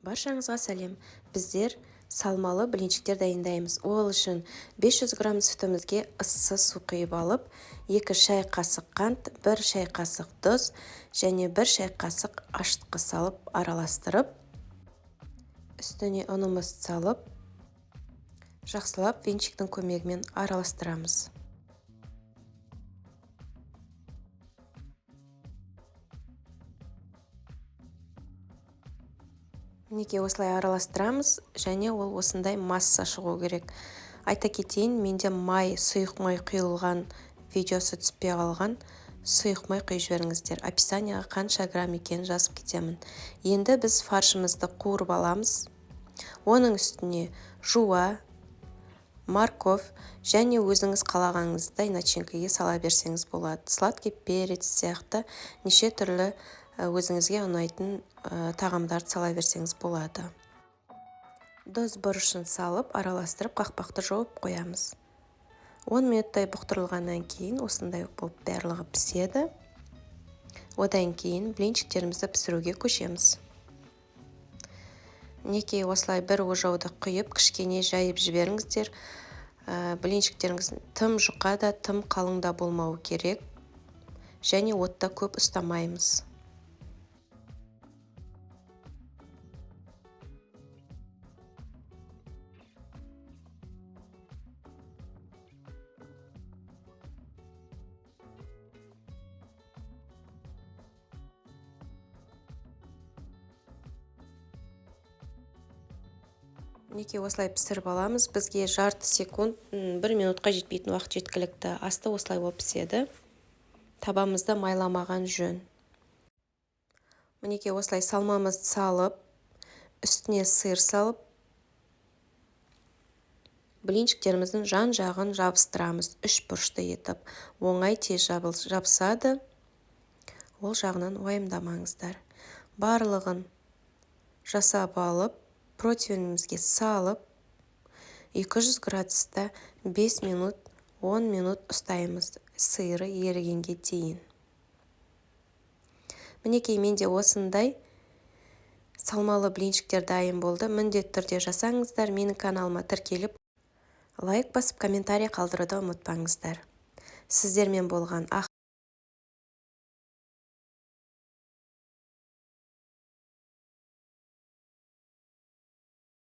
Баршаңызға сәлем. Біздер салмалы блинчиктер дайындаймыз. Ол үшін 500 грамм сүтімізге ыссы су құйып алып, 2 шай қасық қант, 1 шай қасық тұз және 1 шай қасық ашытқы салып араластырып, үстіне ұнымызды салып, жақсылап венчиктің көмегімен араластырамыз. Мінекей осылай араластырамыз, және ол осындай масса шығу керек. Айта кетейін, менде сұйық май құйылған видеосы түспей қалған. Сұйық май құйып жіберіңіздер. Описанияға қанша грамм екенін жазып кетемін. Енді біз фаршымызды қуырып аламыз. Оның үстіне жуа, морковь және өзіңіз қалағаныңыздай начинкаға сала берсеңіз болады. Сладкий перец сияқты неше түрлі өзіңізге ұнайтын тағамдарды сала берсеңіз болады. Доз бұрышын салып, араластырып, қақпақты жауып қоямыз. 10 минуттай бұқтырылғаннан кейін осындай болып барлығы піседі. Одан кейін блинчиктерімізді пісіруге көшеміз. Мінекей осылай бір ожауды құйып, кішкене жайып жіберіңіздер. Блинчиктеріңіз тым жұқа да, тым қалың да болмауы керек. Және отта көп ұстамаймыз. Мінекей осылай пісіріп аламыз. Бізге жарты секунд, 1 минутқа жетпейтін уақыт жеткілікті. Асты осылай болып піседі. Табамызды майламаған жөн. Мінекей осылай салмамызды салып, үстіне сыр салып, блинчиктеріміздің жан жағын жабыстырамыз. 3 бұрышты етіп. Оңай тез жабысады. Ол жағынан уайымдамаңыздар. Барлығын жасап алып, противенімізге салып, 200 градуста 5 минут, 10 минут ұстаймыз, сыры ерігенге дейін. Мінекей менде осындай салмалы блинчиктер дайын болды. Міндетті түрде жасаңыздар. Менің каналыма тіркеліп, лайк басып, комментарий қалдыруды ұмытпаңыздар. Сіздермен болған